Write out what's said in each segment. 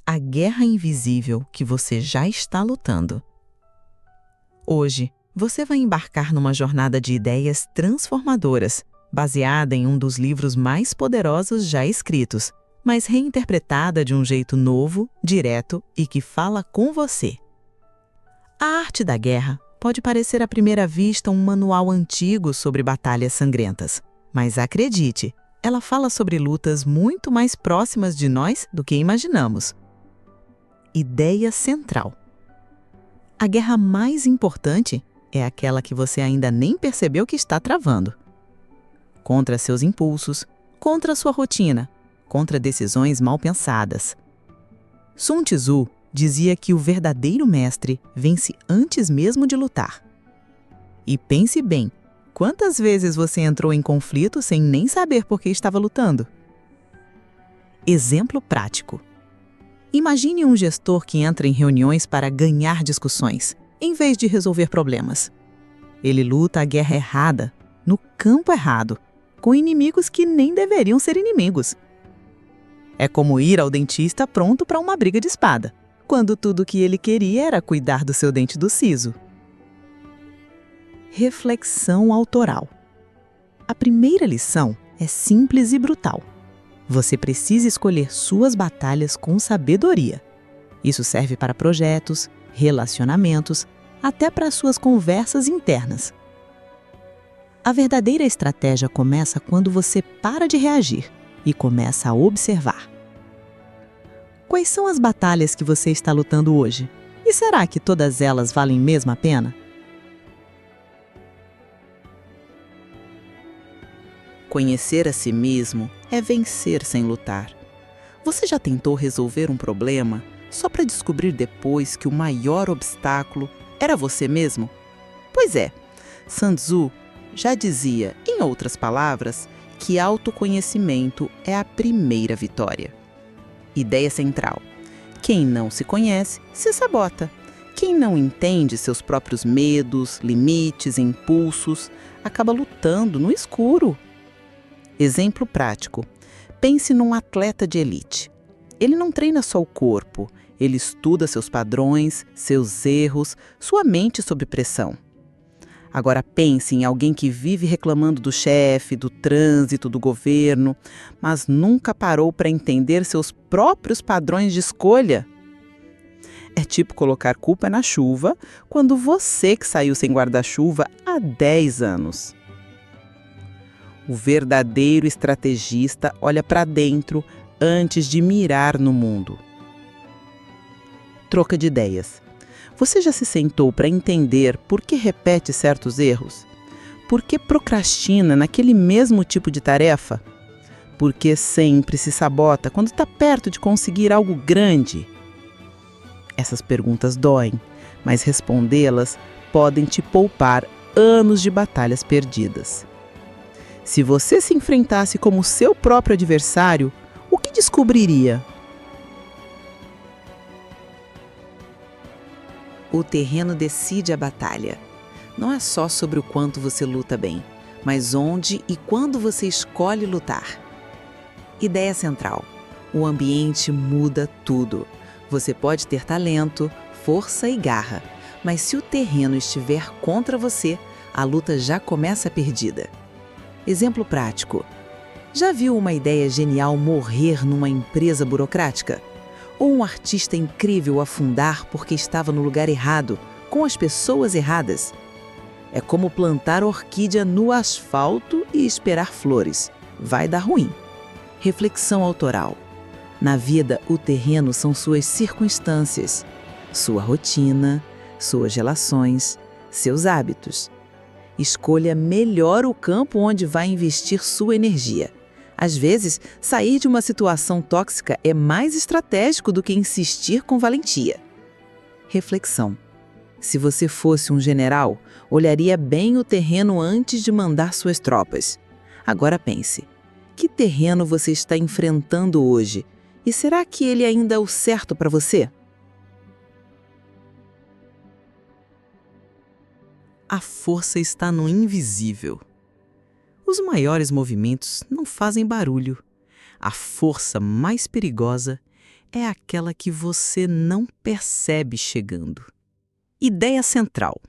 a guerra invisível que você já está lutando. Hoje, você vai embarcar numa jornada de ideias transformadoras, baseada em um dos livros mais poderosos já escritos, mas reinterpretada de um jeito novo, direto e que fala com você. A Arte da Guerra pode parecer à primeira vista um manual antigo sobre batalhas sangrentas, mas acredite, ela fala sobre lutas muito mais próximas de nós do que imaginamos. Ideia central. A guerra mais importante é aquela que você ainda nem percebeu que está travando. Contra seus impulsos, contra sua rotina, contra decisões mal pensadas. Sun Tzu dizia que o verdadeiro mestre vence antes mesmo de lutar. E pense bem, quantas vezes você entrou em conflito sem nem saber por que estava lutando? Exemplo prático. Imagine um gestor que entra em reuniões para ganhar discussões, em vez de resolver problemas. Ele luta a guerra errada, no campo errado, com inimigos que nem deveriam ser inimigos. É como ir ao dentista pronto para uma briga de espada, quando tudo o que ele queria era cuidar do seu dente do siso. Reflexão autoral. A primeira lição é simples e brutal. Você precisa escolher suas batalhas com sabedoria. Isso serve para projetos, relacionamentos, até para suas conversas internas. A verdadeira estratégia começa quando você para de reagir e começa a observar. Quais são as batalhas que você está lutando hoje? E será que todas elas valem mesmo a pena? Conhecer a si mesmo é vencer sem lutar. Você já tentou resolver um problema só para descobrir depois que o maior obstáculo era você mesmo? Pois é, Sun Tzu já dizia, em outras palavras, que autoconhecimento é a primeira vitória. Ideia central. Quem não se conhece, se sabota. Quem não entende seus próprios medos, limites, impulsos, acaba lutando no escuro. Exemplo prático. Pense num atleta de elite. Ele não treina só o corpo, ele estuda seus padrões, seus erros, sua mente sob pressão. Agora pense em alguém que vive reclamando do chefe, do trânsito, do governo, mas nunca parou para entender seus próprios padrões de escolha. É tipo colocar culpa na chuva quando você que saiu sem guarda-chuva há 10 anos. O verdadeiro estrategista olha para dentro antes de mirar no mundo. Troca de ideias. Você já se sentou para entender por que repete certos erros? Por que procrastina naquele mesmo tipo de tarefa? Por que sempre se sabota quando está perto de conseguir algo grande? Essas perguntas doem, mas respondê-las podem te poupar anos de batalhas perdidas. Se você se enfrentasse como seu próprio adversário, o que descobriria? O terreno decide a batalha. Não é só sobre o quanto você luta bem, mas onde e quando você escolhe lutar. Ideia central. O ambiente muda tudo. Você pode ter talento, força e garra, mas se o terreno estiver contra você, a luta já começa perdida. Exemplo prático. Já viu uma ideia genial morrer numa empresa burocrática? Ou um artista incrível afundar porque estava no lugar errado, com as pessoas erradas? É como plantar orquídea no asfalto e esperar flores. Vai dar ruim. Reflexão autoral. Na vida, o terreno são suas circunstâncias, sua rotina, suas relações, seus hábitos. Escolha melhor o campo onde vai investir sua energia. Às vezes, sair de uma situação tóxica é mais estratégico do que insistir com valentia. Reflexão. Se você fosse um general, olharia bem o terreno antes de mandar suas tropas. Agora pense, que terreno você está enfrentando hoje? E será que ele ainda é o certo para você? A força está no invisível. Os maiores movimentos não fazem barulho. A força mais perigosa é aquela que você não percebe chegando. Ideia central.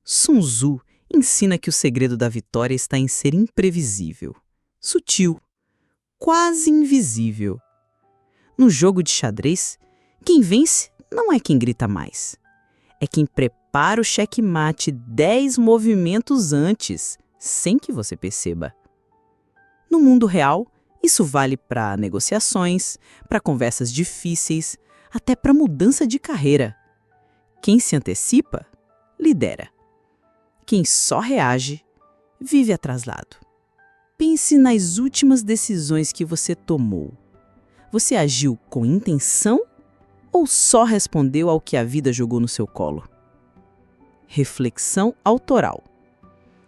Sun Tzu ensina que o segredo da vitória está em ser imprevisível, sutil, quase invisível. No jogo de xadrez, quem vence não é quem grita mais. É quem prepara o checkmate 10 movimentos antes, sem que você perceba. No mundo real, isso vale para negociações, para conversas difíceis, até para mudança de carreira. Quem se antecipa, lidera. Quem só reage, vive atrasado. Pense nas últimas decisões que você tomou. Você agiu com intenção ou só respondeu ao que a vida jogou no seu colo? Reflexão autoral.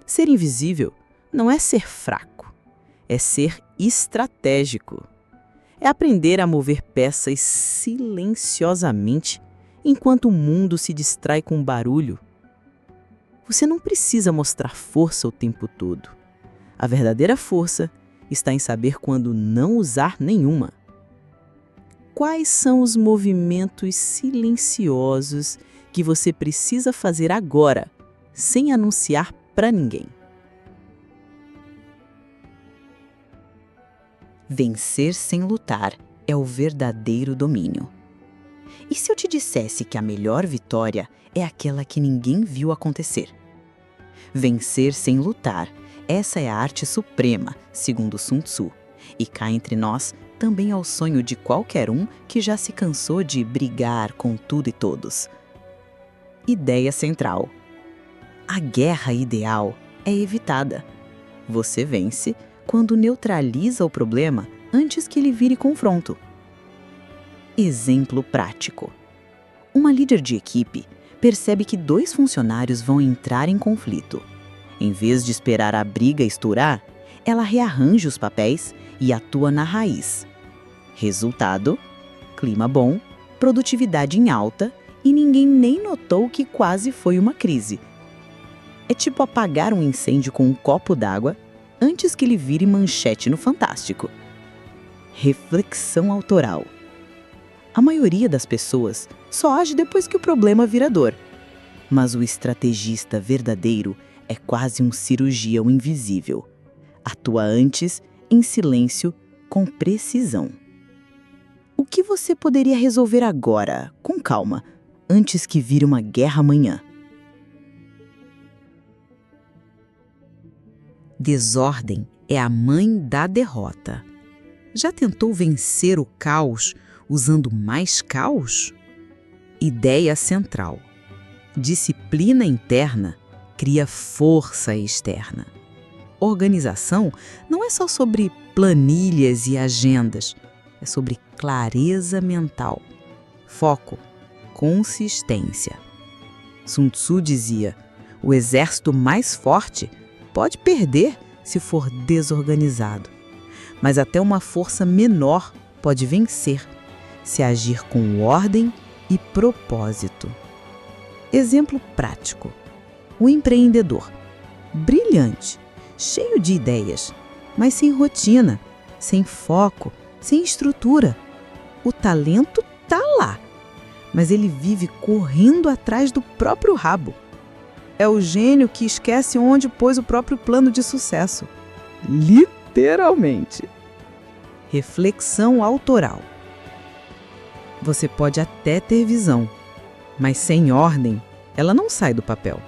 Ser invisível não é ser fraco, é ser estratégico. É aprender a mover peças silenciosamente enquanto o mundo se distrai com barulho. Você não precisa mostrar força o tempo todo. A verdadeira força está em saber quando não usar nenhuma. Quais são os movimentos silenciosos que você precisa fazer agora, sem anunciar para ninguém? Vencer sem lutar é o verdadeiro domínio. E se eu te dissesse que a melhor vitória é aquela que ninguém viu acontecer? Vencer sem lutar, essa é a arte suprema, segundo Sun Tzu. E cá entre nós, também é o sonho de qualquer um que já se cansou de brigar com tudo e todos. Ideia central. A guerra ideal é evitada. Você vence quando neutraliza o problema antes que ele vire confronto. Exemplo prático. Uma líder de equipe percebe que 2 funcionários vão entrar em conflito. Em vez de esperar a briga estourar, ela rearranja os papéis e atua na raiz. Resultado: clima bom, produtividade em alta e ninguém nem notou que quase foi uma crise. É tipo apagar um incêndio com um copo d'água antes que ele vire manchete no Fantástico. Reflexão autoral. A maioria das pessoas só age depois que o problema vira dor. Mas o estrategista verdadeiro é quase um cirurgião invisível. Atua antes, em silêncio, com precisão. O que você poderia resolver agora, com calma, antes que vire uma guerra amanhã? Desordem é a mãe da derrota. Já tentou vencer o caos usando mais caos? Ideia central. Disciplina interna cria força externa. Organização não é só sobre planilhas e agendas, é sobre clareza mental, foco, consistência. Sun Tzu dizia: o exército mais forte pode perder se for desorganizado, mas até uma força menor pode vencer se agir com ordem e propósito. Exemplo prático: o empreendedor, brilhante, cheio de ideias, mas sem rotina, sem foco, sem estrutura. O talento tá lá, mas ele vive correndo atrás do próprio rabo. É o gênio que esquece onde pôs o próprio plano de sucesso. Literalmente. Reflexão autoral. Você pode até ter visão, mas sem ordem, ela não sai do papel.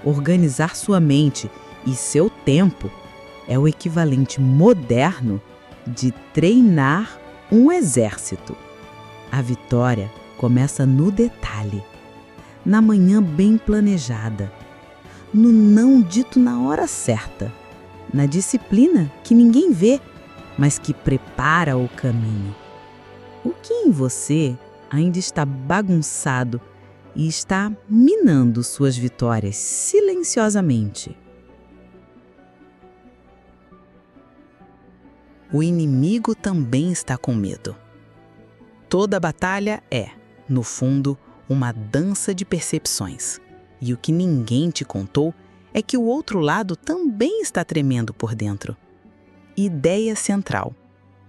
Organizar sua mente e seu tempo é o equivalente moderno de treinar um exército. A vitória começa no detalhe, na manhã bem planejada, no não dito na hora certa, na disciplina que ninguém vê, mas que prepara o caminho. O que em você ainda está bagunçado e está minando suas vitórias silenciosamente? O inimigo também está com medo. Toda batalha é, no fundo, uma dança de percepções. E o que ninguém te contou é que o outro lado também está tremendo por dentro. Ideia central.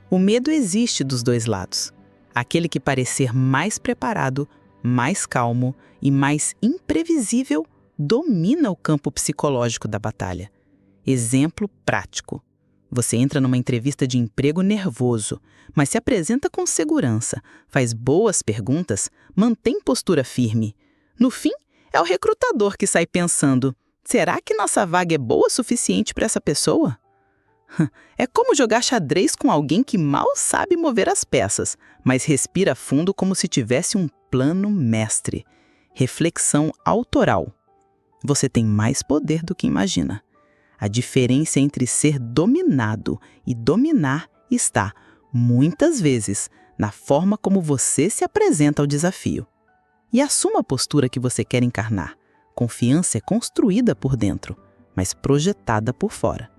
O medo existe dos dois lados. Aquele que parecer mais preparado, mais calmo e mais imprevisível domina o campo psicológico da batalha. Exemplo prático. Você entra numa entrevista de emprego nervoso, mas se apresenta com segurança, faz boas perguntas, mantém postura firme. No fim, é o recrutador que sai pensando: será que nossa vaga é boa o suficiente para essa pessoa? É como jogar xadrez com alguém que mal sabe mover as peças, mas respira fundo como se tivesse um plano mestre. Reflexão autoral. Você tem mais poder do que imagina. A diferença entre ser dominado e dominar está, muitas vezes, na forma como você se apresenta ao desafio. E assuma a postura que você quer encarnar. Confiança é construída por dentro, mas projetada por fora.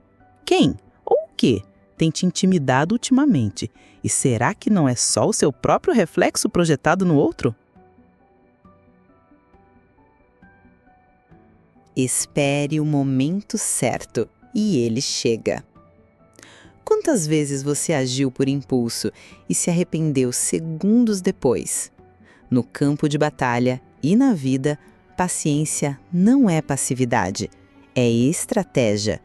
Quem ou o que tem te intimidado ultimamente? E será que não é só o seu próprio reflexo projetado no outro? Espere o momento certo e ele chega. Quantas vezes você agiu por impulso e se arrependeu segundos depois? No campo de batalha e na vida, paciência não é passividade, é estratégia.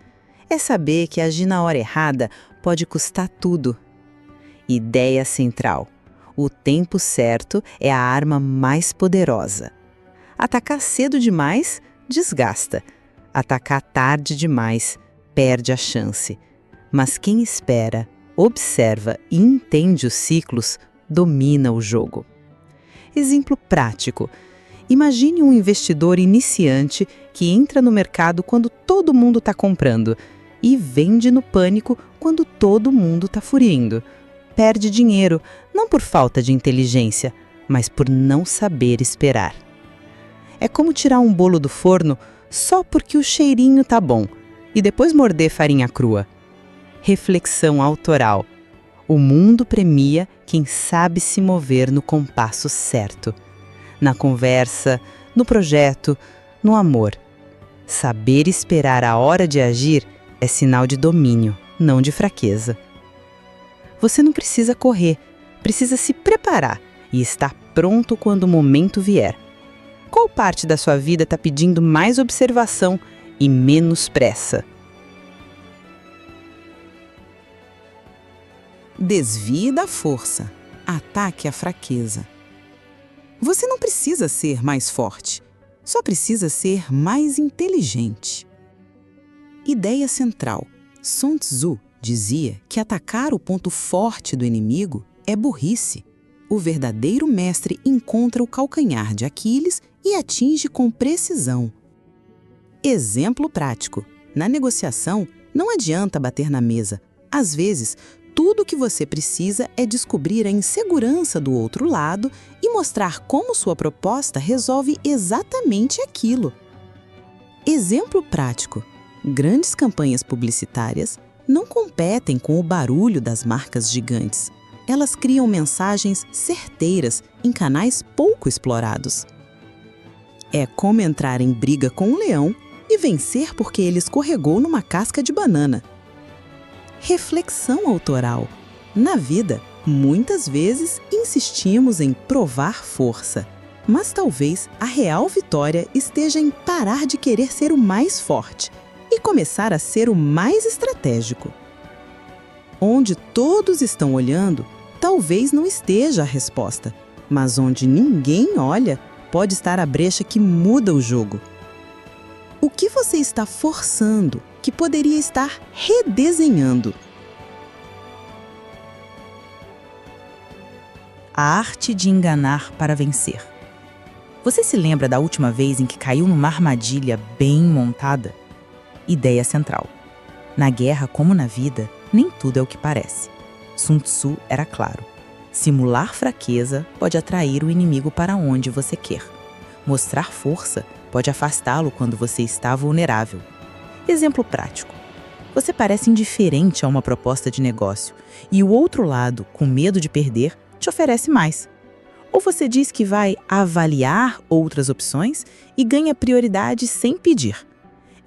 É saber que agir na hora errada pode custar tudo. Ideia central: o tempo certo é a arma mais poderosa. Atacar cedo demais desgasta. Atacar tarde demais perde a chance. Mas quem espera, observa e entende os ciclos, domina o jogo. Exemplo prático. Imagine um investidor iniciante que entra no mercado quando todo mundo está comprando e vende no pânico quando todo mundo está furindo. Perde dinheiro, não por falta de inteligência, mas por não saber esperar. É como tirar um bolo do forno só porque o cheirinho tá bom e depois morder farinha crua. Reflexão autoral. O mundo premia quem sabe se mover no compasso certo. Na conversa, no projeto, no amor. Saber esperar a hora de agir é sinal de domínio, não de fraqueza. Você não precisa correr, precisa se preparar e estar pronto quando o momento vier. Qual parte da sua vida está pedindo mais observação e menos pressa? Desvie da força, ataque a fraqueza. Você não precisa ser mais forte, só precisa ser mais inteligente. Ideia central. Sun Tzu dizia que atacar o ponto forte do inimigo é burrice. O verdadeiro mestre encontra o calcanhar de Aquiles e atinge com precisão. Exemplo prático. Na negociação, não adianta bater na mesa. Às vezes, tudo o que você precisa é descobrir a insegurança do outro lado e mostrar como sua proposta resolve exatamente aquilo. Exemplo prático. Grandes campanhas publicitárias não competem com o barulho das marcas gigantes. Elas criam mensagens certeiras em canais pouco explorados. É como entrar em briga com um leão e vencer porque ele escorregou numa casca de banana. Reflexão autoral. Na vida, muitas vezes insistimos em provar força, mas talvez a real vitória esteja em parar de querer ser o mais forte e começar a ser o mais estratégico. Onde todos estão olhando, talvez não esteja a resposta, mas onde ninguém olha, pode estar a brecha que muda o jogo. O que você está forçando que poderia estar redesenhando? A arte de enganar para vencer. Você se lembra da última vez em que caiu numa armadilha bem montada? Ideia central. Na guerra, como na vida, nem tudo é o que parece. Sun Tzu era claro. Simular fraqueza pode atrair o inimigo para onde você quer. Mostrar força pode afastá-lo quando você está vulnerável. Exemplo prático. Você parece indiferente a uma proposta de negócio e o outro lado, com medo de perder, te oferece mais. Ou você diz que vai avaliar outras opções e ganha prioridade sem pedir.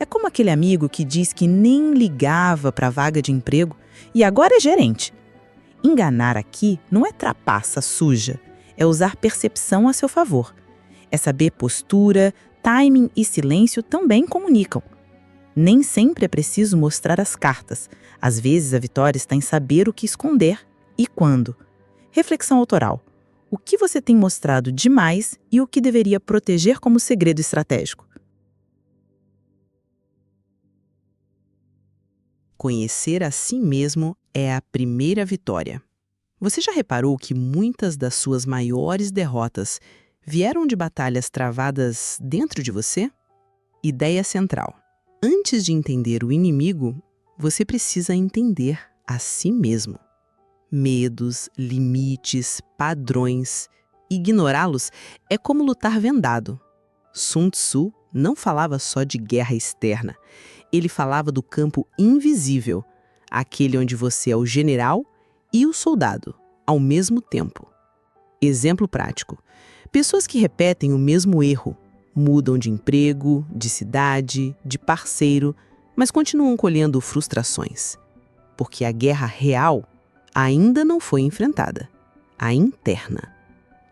É como aquele amigo que diz que nem ligava para a vaga de emprego e agora é gerente. Enganar aqui não é trapaça suja, é usar percepção a seu favor. É saber postura, timing e silêncio também comunicam. Nem sempre é preciso mostrar as cartas. Às vezes a vitória está em saber o que esconder e quando. Reflexão autoral. O que você tem mostrado demais e o que deveria proteger como segredo estratégico? Conhecer a si mesmo é a primeira vitória. Você já reparou que muitas das suas maiores derrotas vieram de batalhas travadas dentro de você? Ideia central. Antes de entender o inimigo, você precisa entender a si mesmo. Medos, limites, padrões. Ignorá-los é como lutar vendado. Sun Tzu não falava só de guerra externa. Ele falava do campo invisível, aquele onde você é o general e o soldado, ao mesmo tempo. Exemplo prático. Pessoas que repetem o mesmo erro, mudam de emprego, de cidade, de parceiro, mas continuam colhendo frustrações. Porque a guerra real ainda não foi enfrentada, a interna.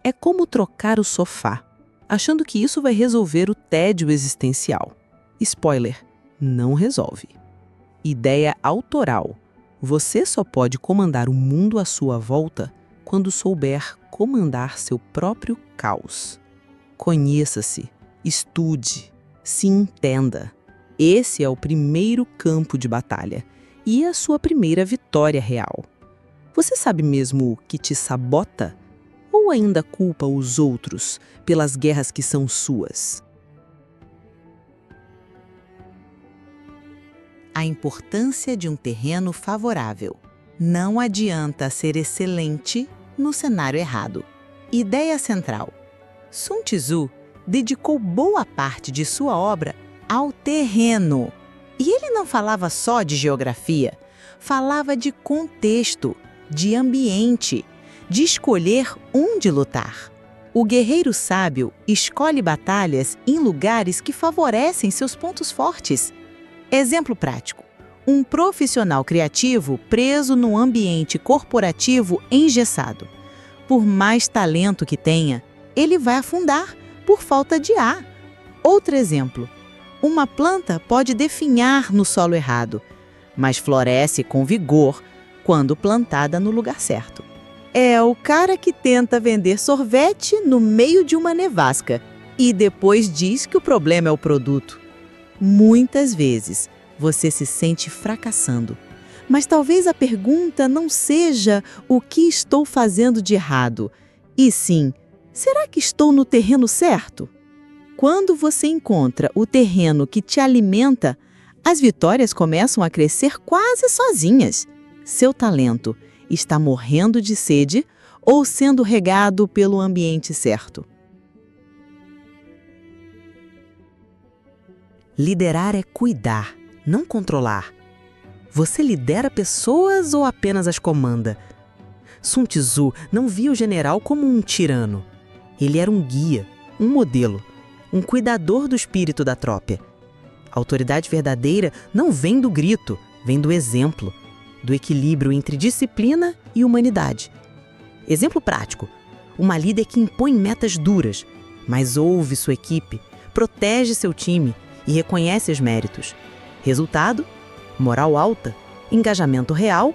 É como trocar o sofá, achando que isso vai resolver o tédio existencial. Spoiler, não resolve. Ideia autoral. Você só pode comandar o mundo à sua volta quando souber comandar seu próprio caos. Conheça-se, estude, se entenda. Esse é o primeiro campo de batalha e a sua primeira vitória real. Você sabe mesmo o que te sabota? Ou ainda culpa os outros pelas guerras que são suas? A importância de um terreno favorável. Não adianta ser excelente no cenário errado. Ideia central. Sun Tzu dedicou boa parte de sua obra ao terreno. E ele não falava só de geografia, falava de contexto, de ambiente, de escolher onde lutar. O guerreiro sábio escolhe batalhas em lugares que favorecem seus pontos fortes. Exemplo prático. Um profissional criativo preso num ambiente corporativo engessado. Por mais talento que tenha, ele vai afundar por falta de ar. Outro exemplo. Uma planta pode definhar no solo errado, mas floresce com vigor quando plantada no lugar certo. É o cara que tenta vender sorvete no meio de uma nevasca e depois diz que o problema é o produto. Muitas vezes você se sente fracassando, mas talvez a pergunta não seja o que estou fazendo de errado, e sim, será que estou no terreno certo? Quando você encontra o terreno que te alimenta, as vitórias começam a crescer quase sozinhas. Seu talento está morrendo de sede ou sendo regado pelo ambiente certo? Liderar é cuidar, não controlar. Você lidera pessoas ou apenas as comanda? Sun Tzu não via o general como um tirano. Ele era um guia, um modelo, um cuidador do espírito da tropa. A autoridade verdadeira não vem do grito, vem do exemplo, do equilíbrio entre disciplina e humanidade. Exemplo prático: uma líder que impõe metas duras, mas ouve sua equipe, protege seu time e reconhece os méritos. Resultado: moral alta, engajamento real,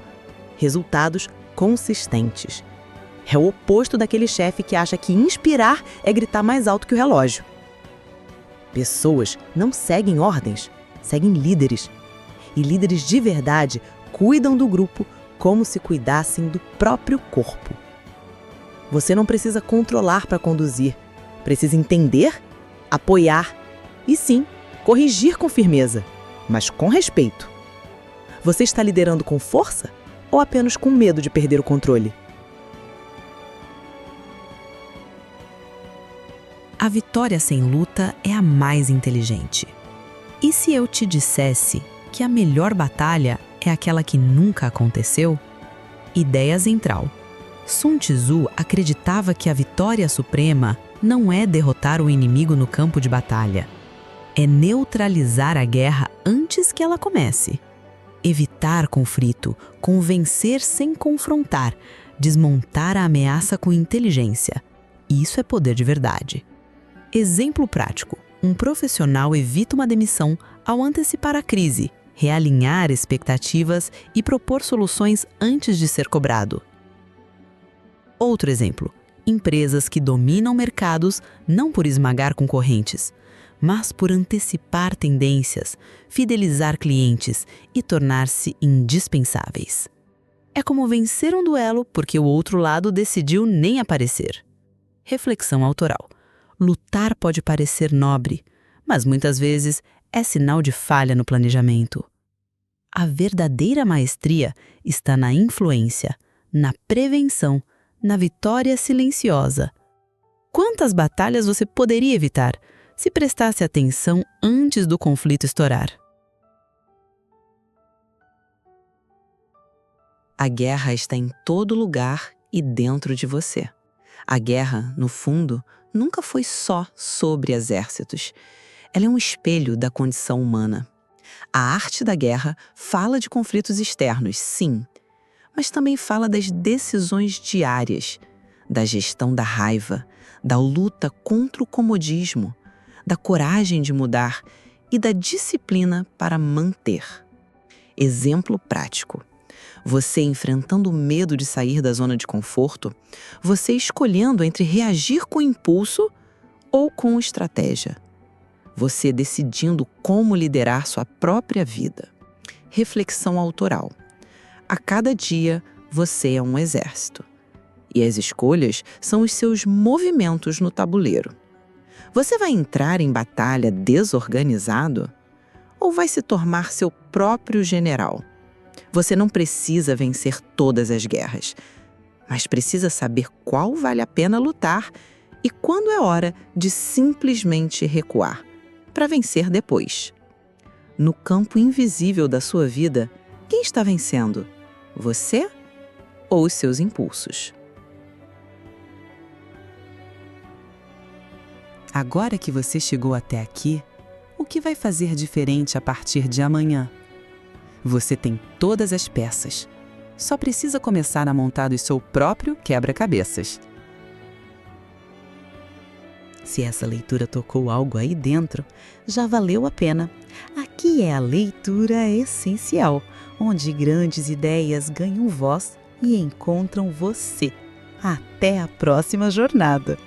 resultados consistentes. É o oposto daquele chefe que acha que inspirar é gritar mais alto que o relógio. Pessoas não seguem ordens, seguem líderes. E líderes de verdade cuidam do grupo como se cuidassem do próprio corpo. Você não precisa controlar para conduzir, precisa entender, apoiar e sim, corrigir com firmeza, mas com respeito. Você está liderando com força ou apenas com medo de perder o controle? A vitória sem luta é a mais inteligente. E se eu te dissesse que a melhor batalha é aquela que nunca aconteceu? Ideia central. Sun Tzu acreditava que a vitória suprema não é derrotar o inimigo no campo de batalha. É neutralizar a guerra antes que ela comece. evitar conflito, convencer sem confrontar, desmontar a ameaça com inteligência. Isso é poder de verdade. Exemplo prático: um profissional evita uma demissão ao antecipar a crise, realinhar expectativas e propor soluções antes de ser cobrado. Outro exemplo: empresas que dominam mercados não por esmagar concorrentes, mas por antecipar tendências, fidelizar clientes e tornar-se indispensáveis. É como vencer um duelo porque o outro lado decidiu nem aparecer. Reflexão autoral: lutar pode parecer nobre, mas muitas vezes é sinal de falha no planejamento. A verdadeira maestria está na influência, na prevenção, na vitória silenciosa. Quantas batalhas você poderia evitar se prestasse atenção antes do conflito estourar? A guerra está em todo lugar e dentro de você. A guerra, no fundo, nunca foi só sobre exércitos. Ela é um espelho da condição humana. A arte da guerra fala de conflitos externos, sim, mas também fala das decisões diárias, da gestão da raiva, da luta contra o comodismo, da coragem de mudar e da disciplina para manter. Exemplo prático: você enfrentando o medo de sair da zona de conforto, você escolhendo entre reagir com impulso ou com estratégia. Você decidindo como liderar sua própria vida. Reflexão autoral: a cada dia você é um exército. E as escolhas são os seus movimentos no tabuleiro. Você vai entrar em batalha desorganizado? Ou vai se tornar seu próprio general? Você não precisa vencer todas as guerras, mas precisa saber qual vale a pena lutar e quando é hora de simplesmente recuar, para vencer depois. No campo invisível da sua vida, quem está vencendo? Você ou os seus impulsos? Agora que você chegou até aqui, o que vai fazer diferente a partir de amanhã? Você tem todas as peças. Só precisa começar a montar o seu próprio quebra-cabeças. Se essa leitura tocou algo aí dentro, já valeu a pena. Aqui é a leitura essencial, onde grandes ideias ganham voz e encontram você. Até a próxima jornada!